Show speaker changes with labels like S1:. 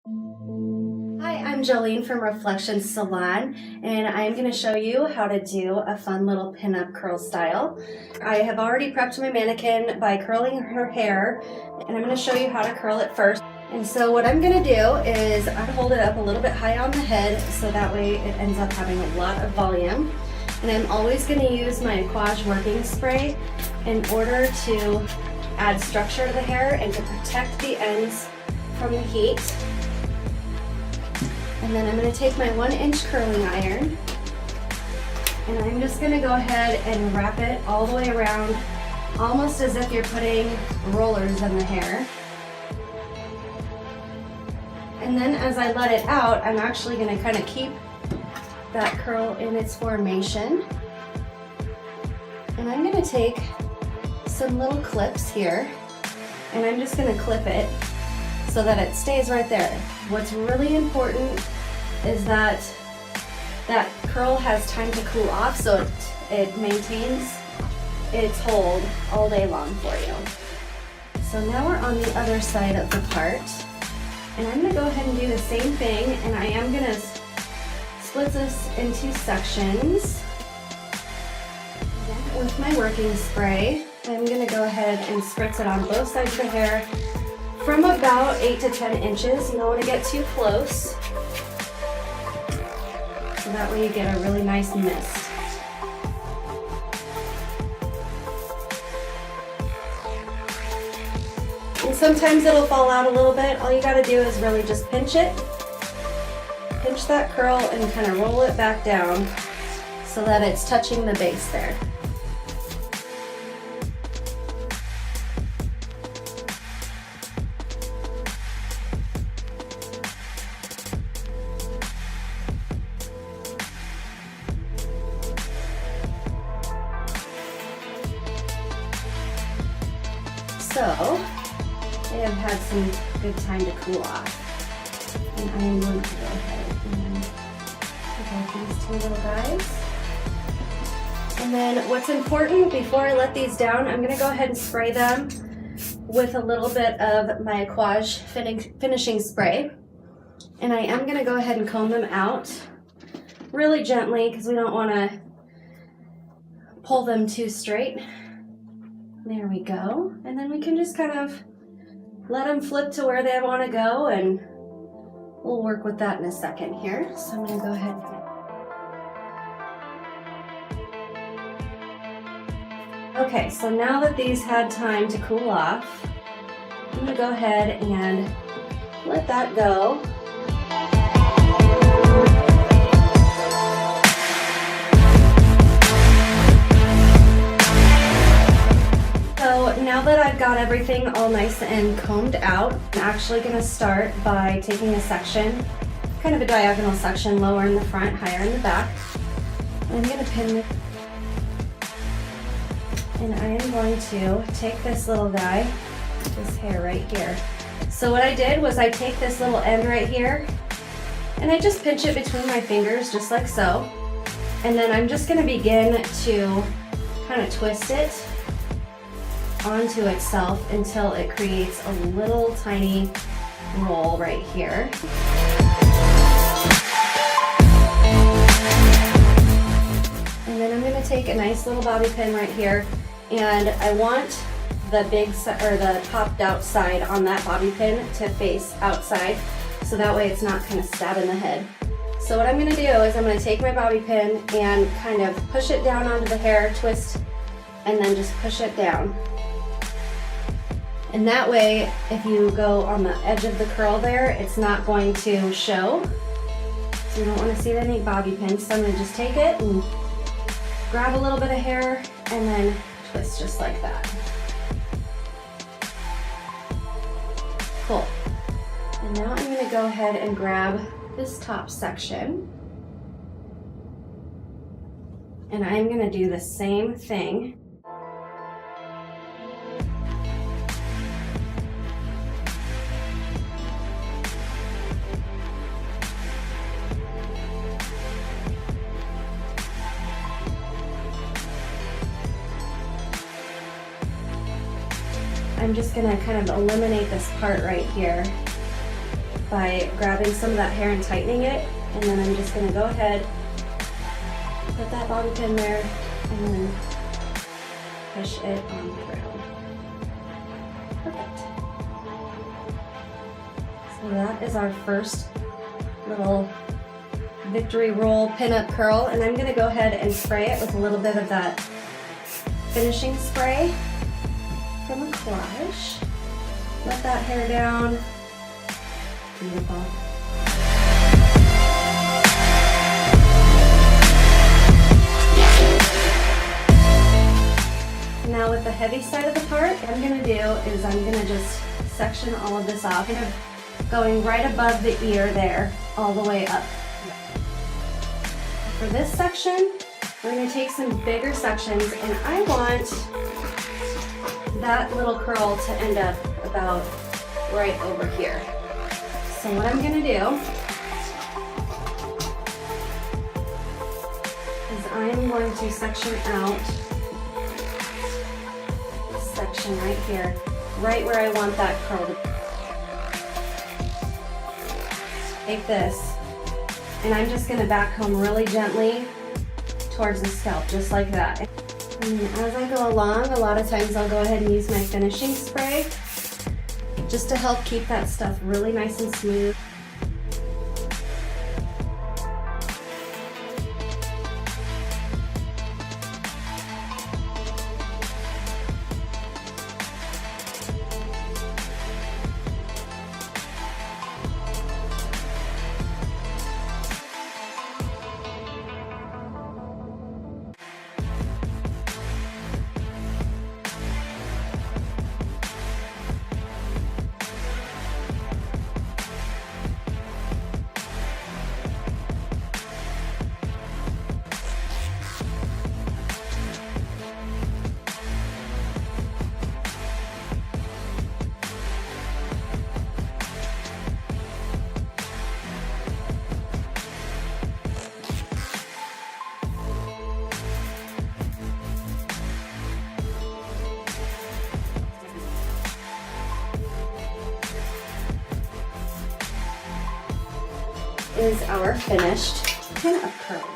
S1: Hi, I'm Joleen from Reflection Salon, and I'm going to show you how to do a fun little pinup curl style. I have already prepped my mannequin by curling her hair, and I'm going to show you how to curl it first. And so what I'm going to do is I hold it up a little bit high on the head so that way it ends up having a lot of volume. And I'm always going to use my Aquage working spray in order to add structure to the hair and to protect the ends from the heat. And then I'm going to take my 1-inch curling iron and I'm just going to go ahead and wrap it all the way around, almost as if you're putting rollers in the hair. And then as I let it out, I'm actually going to kind of keep that curl in its formation. And I'm going to take some little clips here and I'm just going to clip it so that it stays right there. What's really important is that that curl has time to cool off so it maintains its hold all day long for you. So now we're on the other side of the part, and I'm going to go ahead and do the same thing, and I am going to split this into sections. With my working spray, I'm going to go ahead and spritz it on both sides of the hair from about 8 to 10 inches. You don't want to get too close, so that way you get a really nice mist. And sometimes it'll fall out a little bit. All you got to do is really just pinch it. Pinch that curl and kind of roll it back down so that it's touching the base there. So, they have had some good time to cool off. And I am going to go ahead and pick out these two little guys. And then what's important before I let these down, I'm going to go ahead and spray them with a little bit of my Aquage finishing spray. And I am going to go ahead and comb them out really gently because we don't want to pull them too straight. There we go. And then we can just kind of let them flip to where they want to go, and we'll work with that in a second here. So I'm going to go ahead and... Okay, so now that these had time to cool off, I'm going to go ahead and let that go. So now that I've got everything all nice and combed out, I'm actually going to start by taking a section, kind of a diagonal section, lower in the front, higher in the back. I'm going to pin it, and I am going to take this little guy, this hair right here. So what I did was I take this little end right here, and I just pinch it between my fingers, just like so. And then I'm just going to begin to kind of twist it onto itself until it creates a little tiny roll right here. And then I'm going to take a nice little bobby pin right here, and I want the the popped out side on that bobby pin to face outside, so that way it's not kind of stabbing the head. So what I'm going to do is I'm going to take my bobby pin and kind of push it down onto the hair, twist, and then just push it down. And that way, if you go on the edge of the curl there, it's not going to show. So you don't want to see any bobby pins. So I'm going to just take it and grab a little bit of hair and then twist just like that. Cool. And now I'm going to go ahead and grab this top section. And I'm going to do the same thing. I'm just gonna kind of eliminate this part right here. by grabbing some of that hair and tightening it. And then I'm just gonna go ahead, put that bobby pin there, and then push it on the ground. Perfect. So that is our first little victory roll pin-up curl, and I'm gonna go ahead and spray it with a little bit of that finishing spray from a collage. Let that hair down. Beautiful. Now with the heavy side of the part, what I'm gonna do is I'm gonna just section all of this off, kind of going right above the ear there, all the way up. For this section, we're gonna take some bigger sections, and I want that little curl to end up about right over here. So what I'm gonna do is I'm going to section out this section right here, right where I want that curl to be. Take this, and I'm just gonna back comb really gently towards the scalp, just like that. And as I go along, a lot of times I'll go ahead and use my finishing spray just to help keep that stuff really nice and smooth. Is our finished pin-up curl.